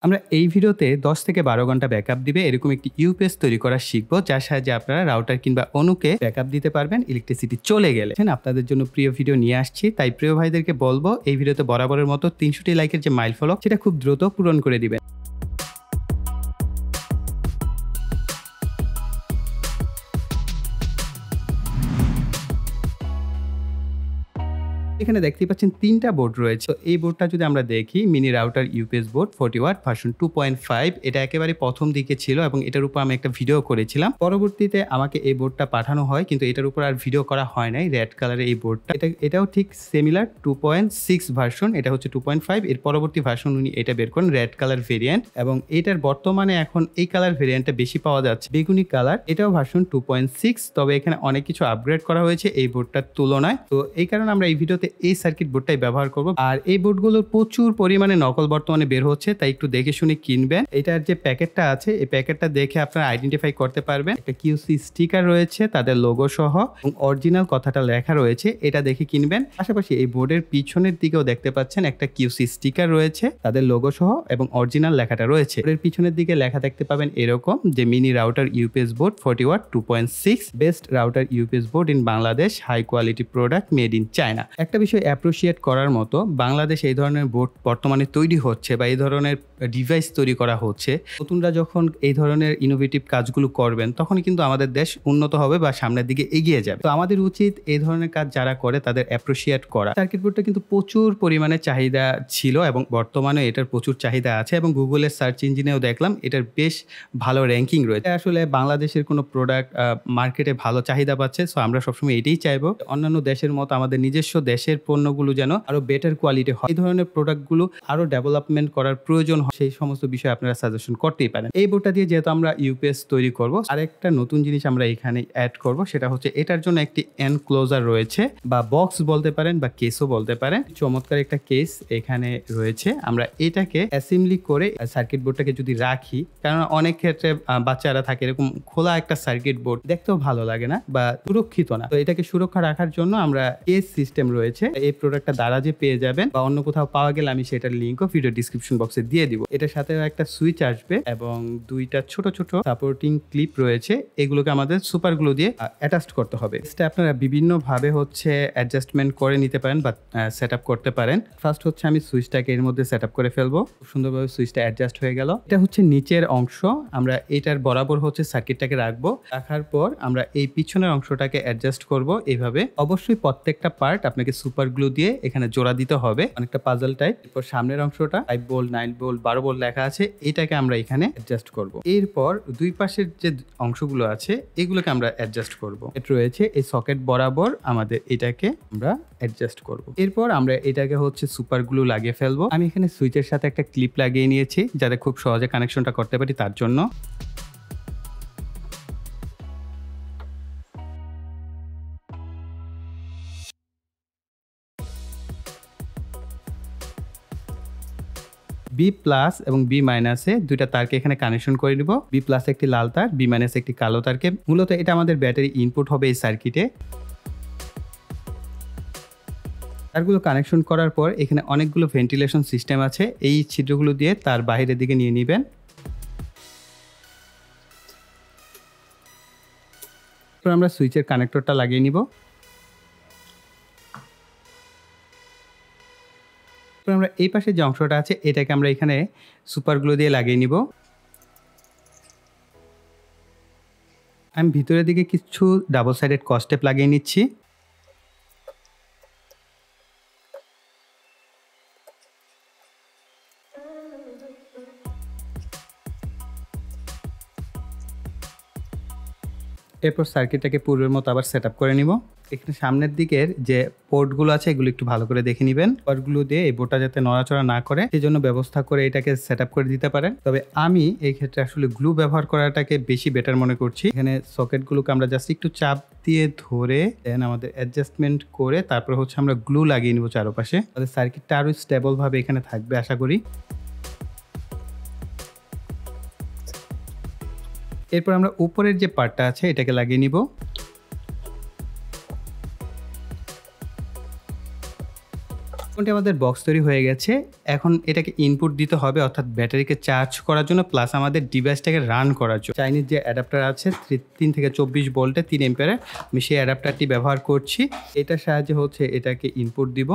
আমরা এই ভিডিওতে 10 থেকে 12 ঘন্টা ব্যাকআপ দিবে এরকম একটি ইউপিএস তৈরি করা শিখবো, যার সাহায্যে আপনারা রাউটার কিংবা অনুকে ব্যাকআপ দিতে পারবেন ইলেকট্রিসিটি চলে গেলে। আপনাদের জন্য প্রিয় ভিডিও নিয়ে আসছি, তাই প্রিয় ভাইদেরকে বলবো এই ভিডিওতে বরাবরের মতো 300টি লাইকের যে মাইল ফলক সেটা খুব দ্রুত পূরণ করে দিবেন। এখানে দেখতেই পাচ্ছেন 3টা বোর্ড রয়েছে। এই বোর্ডটা যদি আমরা দেখি, mini router UPS board 40 watt version 2.5, এটা একেবারে প্রথম দিকে ছিল এবং এটার উপর আমি একটা ভিডিও করেছিলাম। পরবর্তীতে আমাকে এই বোর্ডটা পাঠানো হয়, কিন্তু এটার উপর আর ভিডিও করা হয় নাই। রেড কালারের এই বোর্ডটা, এটাও ঠিক সিমিলার 2.6 ভার্সন, এটা হচ্ছে 2.5। এর পরবর্তী ভার্সন উনি এটা বের করেন রেড কালার ভেরিয়েন্ট, এবং এটার বর্তমানে এখন এই কালার ভেরিয়েন্টটা বেশি পাওয়া যাচ্ছে, বেগুনি কালার। এটাও ভার্সন 2.6, তবে এখানে অনেক কিছু আপগ্রেড করা হয়েছে এই বোর্ডটার তুলনায়। তো এই কারণে আমরা এই ভিডিওতে এই সার্কিট বোর্ডটাই ব্যবহার করব। আর এই বোর্ডগুলোর প্রচুর পরিমাণে নকল বর্তমানে বের হচ্ছে, তাই একটু দেখে শুনে কিনবেন। এটার যে প্যাকেটটা আছে, এই প্যাকেটটা দেখে আপনারা আইডেন্টিফাই করতে পারবেন। একটা কিউসি স্টিকার রয়েছে তাদের লোগো সহ, এবং অরিজিনাল কথাটা লেখা রয়েছে, এটা দেখে কিনবেন। পাশাপাশি এই বোর্ডের পিছনের দিকেও দেখতে পাচ্ছেন একটা কিউসি স্টিকার রয়েছে তাদের লোগো সহ, এবং অরিজিনাল লেখাটা রয়েছে। এর পিছনের দিকে লেখা দেখতে পাবেন এরকম যে mini router UPS board 40 watt 2.6, best router UPS board in Bangladesh, high quality product made in China. একটা বিষয় অ্যাপ্রিশিয়েট করার মতো, বাংলাদেশ এই ধরনের বোর্ড বর্তমানে তৈরি হচ্ছে বা এই ধরনের ডিভাইস তৈরি করা হচ্ছে। নতুনরা যখন এই ধরনের ইনোভেটিভ কাজগুলো করবেন, তখনই কিন্তু আমাদের দেশ উন্নত হবে বা সামনের দিকে এগিয়ে যাবে। তো আমাদের উচিত এই ধরনের কাজ যারা করে তাদের অ্যাপ্রিশিয়েট করা। সার্কিট বোর্ডটা কিন্তু প্রচুর পরিমাণে চাহিদা ছিল এবং বর্তমানে এটার প্রচুর চাহিদা আছে, এবং গুগলের সার্চ ইঞ্জিনেও দেখলাম এটার বেশ ভালো র্যাঙ্কিং রয়েছে। আসলে বাংলাদেশের কোনো প্রোডাক্ট মার্কেটে ভালো চাহিদা পাচ্ছে, সো আমরা সবসময় এটাই চাইবো অন্যান্য দেশের মতো আমাদের নিজস্ব দেশের পণ্যগুলো যেন আরো বেটার কোয়ালিটি হয়। এই ধরনের প্রোডাক্টগুলো আরো ডেভেলপমেন্ট করার প্রয়োজন হয়, সেই সমস্ত বিষয় আপনারা সাজেশন করতেই পারেন। এই বোর্ডটা দিয়ে যেহেতু আমরা ইউপিএস তৈরি করব, আরেকটা নতুন জিনিস আমরা এখানে অ্যাড করব, সেটা হচ্ছে এটার জন্য একটি এনক্লোজার রয়েছে, বা বক্স বলতে পারেন বা কেসও বলতে পারেন। চমৎকার একটা কেস এখানে রয়েছে। আমরা এটাকে অ্যাসেম্বলি করে সার্কিট বোর্ডটাকে যদি রাখি, কারণ অনেক ক্ষেত্রে বাচ্চারা থাকে এরকম খোলা একটা সার্কিট বোর্ড দেখতেও ভালো লাগে না বা সুরক্ষিত না। তো এটাকে সুরক্ষা রাখার জন্য আমরা কেস সিস্টেম রয়েছে, এই প্রোডাক্টটা দ্বারা যে পেয়ে যাবেন বা অন্য কোথাও পাওয়া গেলে আমি সেটার লিঙ্কও ভিডিও ডিসক্রিপশন বক্সে দিয়ে দিব। এটার সাথে একটা সুইচ আসবে এবং দুইটা ছোট ছোট সাপোর্টিং ক্লিপ রয়েছে, এগুলোকে আমাদের সুপার গ্লু দিয়ে অ্যাটাচ করতে হবে। এটা আপনারা বিভিন্ন ভাবে হচ্ছে অ্যাডজাস্টমেন্ট করে নিতে পারেন বা সেট আপ করতে পারেন। ফার্স্ট হচ্ছে আমি সুইচটাকে এর মধ্যে সেট আপ করে ফেলবো। খুব সুন্দরভাবে সুইচটা অ্যাডজাস্ট হয়ে গেল। এটা হচ্ছে নিচের অংশ, আমরা এটার বরাবর হচ্ছে সার্কিটটাকে রাখবো। রাখার পর আমরা এই পিছনের অংশটাকে অ্যাডজাস্ট করব এইভাবে। অবশ্যই প্রত্যেকটা পার্ট আপনাকে সুপার গ্লু দিয়ে এখানে জোড়া দিতে হবে, অনেকটা পাজল টাইপ। এরপর সামনের অংশটা 5 ভোল্ট 9 ভোল্ট 12 ভোল্ট লেখা আছে, এটাকে আমরা এখানে অ্যাডজাস্ট করব। এরপর দুই পাশের যে অংশগুলো আছে এগুলোকে আমরা অ্যাডজাস্ট করব। এটা রয়েছে এই সকেট বরাবর আমাদের এটাকে আমরা অ্যাডজাস্ট করব। এরপর আমরা এটাকে হচ্ছে সুপার গ্লু লাগিয়ে ফেলবো। আমি এখানে সুইচের সাথে একটা ক্লিপ লাগিয়ে নিয়েছি যাতে খুব সহজে কানেকশনটা করতে পারি তার জন্য। বি প্লাস এবং বি মাইনাসে দুইটা তারকে এখানে কানেকশন করে নিব। বি প্লাস একটি লাল তার, বি মাইনাস একটি কালো তারকে। মূলত এটা আমাদের ব্যাটারি ইনপুট হবে এই সার্কিটে। তারগুলো কানেকশন করার পর এখানে অনেকগুলো ভেন্টিলেশন সিস্টেম আছে, এই ছিদ্রগুলো দিয়ে তার বাইরের দিকে নিয়ে নেবেন। এরপর আমরা সুইচের কানেক্টরটা লাগিয়ে নিব। আমরা এই পাশে যে অংশটা আছে এটাকে আমরা এখানে সুপার গ্লু দিয়ে লাগিয়ে নিব। আমি ভিতরের দিকে কিছু ডাবল সাইডেড কস্টেপ লাগিয়ে নিচ্ছি। এরপর সার্কিটটাকে পূর্বের মতো আবার সেট আপ করে নিব। এখানে সামনের দিকের যে পোর্টগুলো আছে এগুলো একটু ভালো করে দেখে নেবেন। পোর্টগুলো দিয়ে এই বোর্ডটা যাতে নড়াচড়া না করে সেই জন্য ব্যবস্থা করে এটাকে সেট আপ করে দিতে পারেন। তবে আমি এই ক্ষেত্রে আসলে গ্লু ব্যবহার করাটাকে বেশি বেটার মনে করছি। এখানে সকেটগুলোকে আমরা জাস্ট একটু চাপ দিয়ে ধরে দেন আমাদের অ্যাডজাস্টমেন্ট করে তারপর হচ্ছে আমরা গ্লু লাগিয়ে নিব চারপাশে, তাহলে সার্কিটটা আরো স্টেবল ভাবে এখানে থাকবে আশা করি। এরপর আমরা উপরের যে পার্টটা আছে এটাকে লাগিয়ে নিব। মোটামুটি আমাদের বক্স তৈরি হয়ে গেছে। এখন এটাকে ইনপুট দিতে হবে, অর্থাৎ ব্যাটারিকে চার্জ করার জন্য প্লাস আমাদের ডিভাইসটাকে রান করার জন্য। চাইনিজ যে অ্যাডাপ্টার আছে 3 থেকে 24 ভোল্টে 3 এম্পিয়ারের, আমি সেই অ্যাডাপ্টারটি ব্যবহার করছি। এটার সাহায্যে হচ্ছে এটাকে ইনপুট দিব।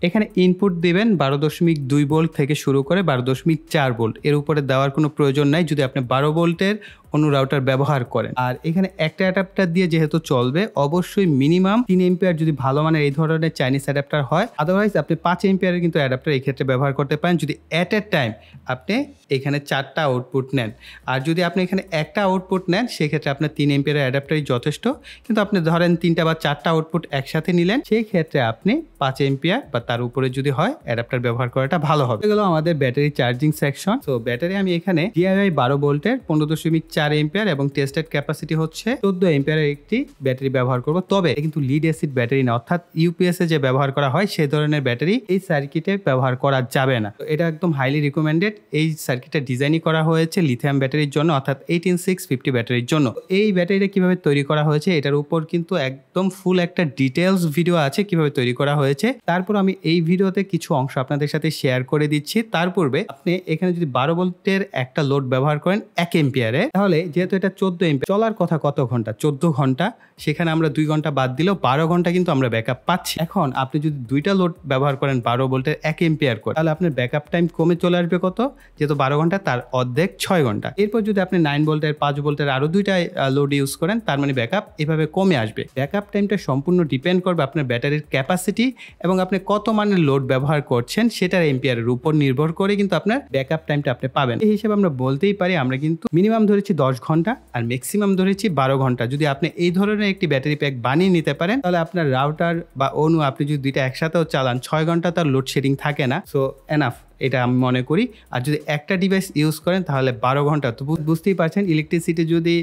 এখানে ইনপুট দিবেন 12.2 ভোল্ট থেকে শুরু করে 12.4 ভোল্ট, এর উপরে দেওয়ার কোনো প্রয়োজন নাই যদি আপনি 12 ভোল্টের অন্য রাউটার ব্যবহার করেন। আর এখানে একটা অ্যাডাপ্টার দিয়ে যেহেতু চলবে, অবশ্যই মিনিমাম 3 এম্পিয়ার যদি ভালো মানের এই ধরনের চাইনিজ অ্যাডাপ্টার হয়, আদারওয়াইজ আপনি 5 এম্পিয়ারের কিন্তু অ্যাডাপ্টার এই ক্ষেত্রে ব্যবহার করতে পারেন যদি অ্যাট এ টাইম আপনি এখানে 4টা আউটপুট নেন। আর যদি আপনি এখানে একটা আউটপুট নেন সেক্ষেত্রে আপনার 3 এম্পিয়ারের অ্যাডাপ্টারই যথেষ্ট। কিন্তু আপনি ধরেন 3টা বা 4টা আউটপুট একসাথে নিলেন, সেই ক্ষেত্রে আপনি 5 এম্পিয়ার বা তার উপরে যদি হয় অ্যাডাপ্টার ব্যবহার করাটা ভালো হবে। এগুলো আমাদের ব্যাটারি চার্জিং সেকশন। তো ব্যাটারি আমি এখানে DIY 12 ভোল্টের 15.4 এম্পিয়ার এবং টেস্টেড ক্যাপাসিটি হচ্ছে 14 এম্পিয়ারের একটি ব্যাটারি ব্যবহার করব। তবে কিন্তু লিড অ্যাসিড ব্যাটারি না, অর্থাৎ ইউপিএস এ যে ব্যবহার করা হয় সেই ধরনের ব্যাটারি এই সার্কিটে ব্যবহার করা যাবে না। তো এটা একদম হাইলি রিকমেন্ডেড। এই সার্কিটটা ডিজাইনই করা হয়েছে লিথিয়াম ব্যাটারির জন্য, অর্থাৎ 18650 ব্যাটারির জন্য। এই ব্যাটারিটা কিভাবে তৈরি করা হয়েছে এটার উপর কিন্তু একদম ফুল একটা ডিটেলস ভিডিও আছে কিভাবে তৈরি করা হয়েছে। তারপর আমি এই ভিডিওতে কিছু অংশ আপনাদের সাথে শেয়ার করে দিচ্ছি। তার পূর্বে আপনি এখানে যদি 12 ভোল্টের একটা লোড ব্যবহার করেন 1 এম্পিয়ারে, তাহলে যেহেতু এটা 14 এম্পিয়ার, চলার কথা কত ঘন্টা? 14 ঘন্টা। সেখানে আমরা 2 ঘন্টা বাদ দিলেও 12 ঘন্টা কিন্তু আমরা ব্যাকআপ পাচ্ছি। এখন আপনি যদি 2টা লোড ব্যবহার করেন 12 ভোল্টের 1 এম্পিয়ার করে, তাহলে আপনার ব্যাকআপ টাইম কমে চলে আসবে কত? যেহেতু 12 ঘন্টা তার অর্ধেক 6 ঘন্টা। এরপর যদি আপনি 9 ভোল্টের 5 ভোল্টের আরো 2টা লোড ইউজ করেন, তার মানে ব্যাকআপ এভাবে কমে আসবে। ব্যাকআপ টাইমটা সম্পূর্ণ ডিপেন্ড করবে আপনার ব্যাটারির ক্যাপাসিটি এবং আপনি কত মানের লোড ব্যবহার করছেন সেটার এম্পিয়ারের উপর নির্ভর করে কিন্তু আপনার ব্যাকআপ টাইমটা আপনি পাবেন। এই হিসেবে আমরা বলতেই পারি আমরা কিন্তু মিনিমাম ধরেছি 10 ঘন্টা আর ম্যাক্সিমাম ধরেছি 12 ঘন্টা। যদি আপনি এই ধরনের একটি ব্যাটারি প্যাক বানিয়ে নিতে পারেন, তাহলে আপনার রাউটার বা অনু আপনি যদি 2টা একসাথেও চালান 6 ঘন্টা তার লোডশেডিং থাকে না। সো এনাফ, এটা আমি মনে করি। আর যদি একটা ডিভাইস ইউজ করেন তাহলে 12 ঘন্টা। তো বুঝতেই পারছেন ইলেকট্রিসিটি যদি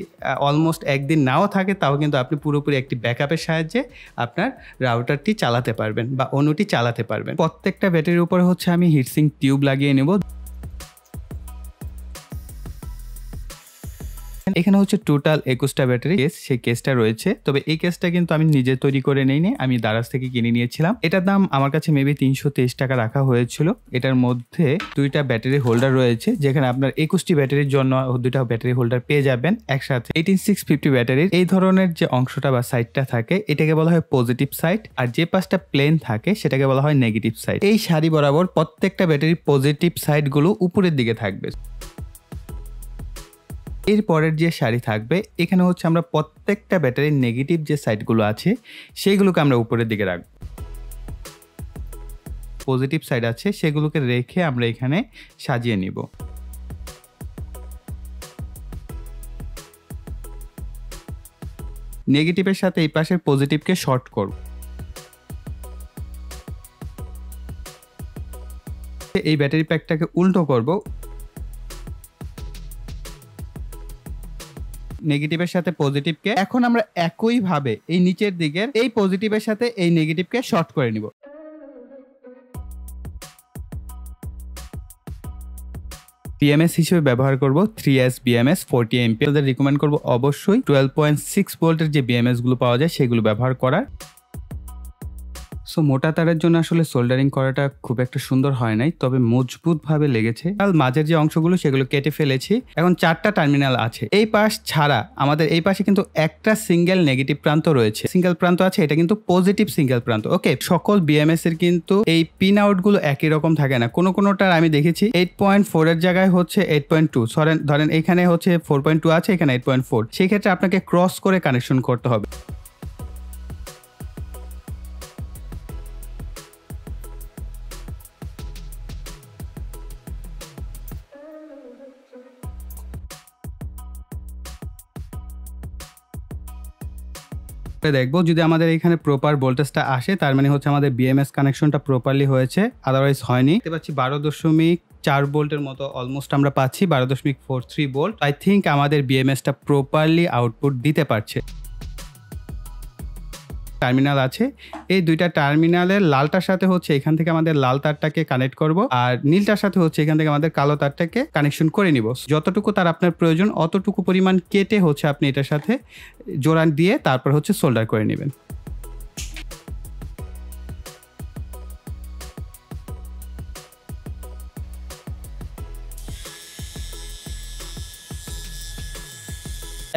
অলমোস্ট একদিন নাও থাকে, তাও কিন্তু আপনি পুরোপুরি একটি ব্যাকআপের সাহায্যে আপনার রাউটারটি চালাতে পারবেন বা অনুটি চালাতে পারবেন। প্রত্যেকটা ব্যাটারির উপরে হচ্ছে আমি হিটসিঙ্ক টিউব লাগিয়ে নেব। এখানে হচ্ছে টোটাল 21টা ব্যাটারি কেস, সেই কেসটা রয়েছে। তবে এই কেসটা কিন্তু আমি নিজে তৈরি করে নেইনি, আমি দারাজ থেকে কিনে নিয়েছিলাম। এটার দাম আমার কাছে মেবি 323 টাকা রাখা হয়েছিল। এটার মধ্যে 2টা ব্যাটারি হোল্ডার রয়েছে, যেখানে আপনার 21টি ব্যাটারির জন্য 2টা ব্যাটারি হোল্ডার পেয়ে যাবেন একসাথে। 18650 ব্যাটারির এই ধরনের যে অংশটা বা সাইডটা থাকে এটাকে বলা হয় পজিটিভ সাইড, আর যে পাশটা প্লেন থাকে সেটাকে বলা হয় নেগেটিভ সাইড। এই সারি বরাবর প্রত্যেকটা ব্যাটারির পজিটিভ সাইডগুলো উপরের দিকে থাকবে। এর পরের যে সারি থাকবে এখানে হচ্ছে আমরা প্রত্যেকটা ব্যাটারির নেগেটিভ যে সাইডগুলো আছে সেইগুলোকে আমরা উপরের দিকে রাখবো। পজিটিভ সাইড আছে সেগুলোকে রেখে আমরা এখানে সাজিয়ে নিব। নেগেটিভের সাথে এই পাশের পজিটিভকে শর্ট করব। এই ব্যাটারি প্যাকটাকে উল্টো করব। নেগেটিভের সাথে পজিটিভকে এখন আমরা একই ভাবে এই নিচের দিকের এই পজিটিভের সাথে এই নেগেটিভকে শর্ট করে নিব। BMS হিসেবে ব্যবহার করব 3S BMS 40 এমপি। তাদের রিকমেন্ড করব অবশ্যই 12.6 ভোল্টের যে BMS গুলো পাওয়া যায় সেগুলো ব্যবহার করার। সো মোটা তারের জন্য আসলে সোল্ডারিং করাটা খুব একটা সুন্দর হয় নাই, তবে মজবুত ভাবে লেগেছে। আর মাঝের যে অংশগুলো সেগুলো কেটে ফেলেছি। এখন 4টা টার্মিনাল আছে। এই পাশ ছাড়া আমাদের এই পাশে কিন্তু একটা সিঙ্গেল নেগেটিভ প্রান্ত রয়েছে, সিঙ্গেল প্রান্ত আছে, এটা কিন্তু পজিটিভ সিঙ্গেল প্রান্ত। ওকে, সকল BMS এর কিন্তু এই পিন আউট গুলো একই রকম থাকে না। কোনোটার আমি দেখেছি 8.4 এর জায়গায় হচ্ছে 8.2, ধরেন এখানে হচ্ছে 4.2 আছে, এখানে 8.4। সেই ক্ষেত্রে আপনাকে ক্রস করে কানেকশন করতে হবে। দেখবো যদি আমাদের এখানে প্রপার ভোল্টেজটা আসে, তার মানে হচ্ছে আমাদের BMS কানেকশনটা প্রপারলি হয়েছে, আদারওয়াইজ হয়নি। দেখতে পাচ্ছি 12.4 ভোল্টের মতো অলমোস্ট আমরা পাচ্ছি, 12.43 ভোল্ট। আই থিঙ্ক আমাদের BMSটা প্রপারলি আউটপুট দিতে পারছে। টার্মিনাল আছে, এই 2টা টার্মিনালের লালটার সাথে হচ্ছে এখান থেকে আমাদের লাল তারটাকে কানেক্ট করব, আর নীলটার সাথে হচ্ছে এখান থেকে আমাদের কালো তারটাকে কানেকশন করে নিব। যতটুকু তার আপনার প্রয়োজন অতটুকু পরিমাণ কেটে হচ্ছে আপনি এটার সাথে জোড়া দিয়ে তারপর হচ্ছে সোল্ডার করে নেবেন।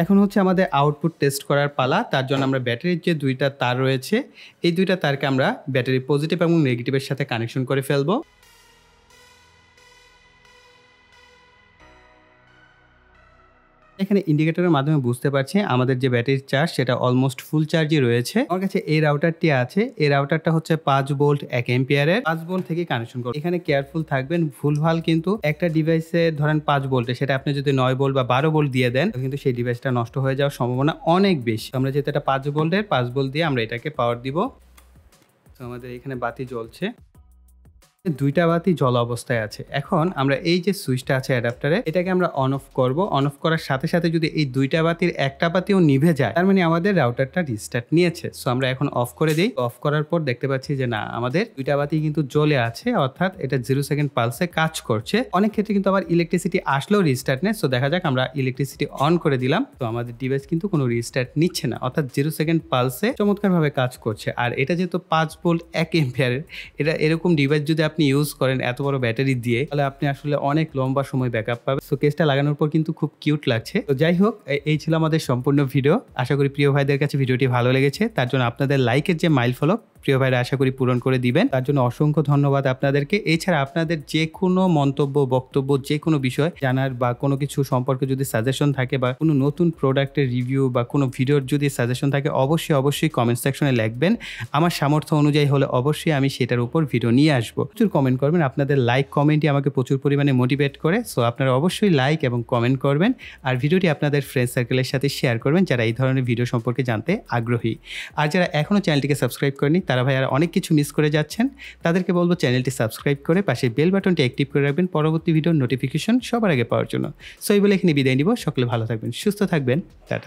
এখন হচ্ছে আমাদের আউটপুট টেস্ট করার পালা। তার জন্য আমরা ব্যাটারির যে 2টা তার রয়েছে, এই 2টা তারকে আমরা ব্যাটারির পজিটিভ এবং নেগেটিভের সাথে কানেকশন করে ফেলবো। এখানে ইন্ডিকেটরের মাধ্যমে বুঝতে পারছি আমাদের যে ব্যাটারির চার্জ সেটা অলমোস্ট ফুল চার্জই রয়েছে। আমার কাছে এই রাউটারটি আছে। এই রাউটারটা হচ্ছে 5 ভোল্ট 1 অ্যাম্পিয়ারের। 5 ভোল্ট থেকে কানেকশন করব। এখানে কেয়ারফুল থাকবেন, ভুলভাল কিন্তু একটা ডিভাইসে ধরেন 5 ভোল্টে, সেটা আপনি যদি 9 ভোল্ট বা 12 ভোল্ট দিয়ে দেন কিন্তু সেই ডিভাইসটা নষ্ট হয়ে যাওয়ার সম্ভাবনা অনেক বেশি। আমরা যেহেতু এটা 5 ভোল্টের, 5 ভোল্ট দিয়ে আমরা এটাকে পাওয়ার দিব। তো আমাদের এখানে বাতি জ্বলছে, 2টা বাতি জ্বলা অবস্থায় আছে। এখন আমরা এই যে সুইচটা আছে অ্যাডাপ্টারে, এটাকে আমরা অন অফ করব। অন অফ করার সাথে সাথে যদি এই 2টা বাতির একটা বাতিও নিভে যায়, তার মানে আমাদের রাউটারটা রিস্টার্ট নিয়েছে। সো আমরা এখন অফ করে দিই। অফ করার পর দেখতে পাচ্ছি যে না, আমাদের 2টা বাতি কিন্তু জ্বলে আছে, অর্থাৎ এটা 0 সেকেন্ড পালসে কাজ করছে। অনেক ক্ষেত্রে কিন্তু আবার ইলেকট্রিসিটি আসলেও রিস্টার্ট নেয়। সো দেখা যাক, আমরা ইলেকট্রিসিটি অন করে দিলাম, তো আমাদের ডিভাইস কিন্তু কোনো রিস্টার্ট নিচ্ছে না, অর্থাৎ 0 সেকেন্ড পালসে চমৎকারভাবে কাজ করছে। আর এটা যেহেতু 5 ভোল্ট 1 অ্যাম্পিয়ারের, এটা এরকম ডিভাইস যদি আপনি ইউজ করেন এত বড় ব্যাটারি দিয়ে, তাহলে আপনি আসলে অনেক লম্বা সময় ব্যাকআপ পাবেন। সো কেসটা লাগানোর পর কিন্তু খুব কিউট লাগছে। তো যাই হোক, এই ছিল আমাদের সম্পূর্ণ ভিডিও। আশা করি প্রিয় ভাইদের কাছে ভিডিওটি ভালো লেগেছে। তার জন্য আপনাদের লাইকের যে মাইল ফলক প্রিয় ভাইরা আশা করি পূরণ করে দিবেন, তার জন্য অসংখ্য ধন্যবাদ আপনাদেরকে। এছাড়া আপনাদের যে কোনো মন্তব্য, বক্তব্য, যে কোনো বিষয় জানার বা কোনো কিছু সম্পর্কে যদি সাজেশন থাকে বা কোনো নতুন প্রোডাক্টের রিভিউ বা কোনো ভিডিওর যদি সাজেশন থাকে, অবশ্যই কমেন্ট সেকশনে লিখবেন। আমার সামর্থ্য অনুযায়ী হলে অবশ্যই আমি সেটার উপর ভিডিও নিয়ে আসবো। প্রচুর কমেন্ট করবেন, আপনাদের লাইক কমেন্টই আমাকে প্রচুর পরিমাণে মোটিভেট করে। সো আপনারা অবশ্যই লাইক এবং কমেন্ট করবেন, আর ভিডিওটি আপনাদের ফ্রেন্ড সার্কেলের সাথে শেয়ার করবেন যারা এই ধরনের ভিডিও সম্পর্কে জানতে আগ্রহী। আর যারা এখনও চ্যানেলটিকে সাবস্ক্রাইব করেনি, তারা ভাই আর অনেক কিছু মিস করে যাচ্ছেন। তাদেরকে বলবো চ্যানেলটি সাবস্ক্রাইব করে পাশে বেল বাটনটি অ্যাক্টিভ করে রাখবেন পরবর্তী ভিডিওর নোটিফিকেশন সবার আগে পাওয়ার জন্য। সো এই বলে এখানে বিদায় নিব। সকলে ভালো থাকবেন, সুস্থ থাকবেন। টাটা।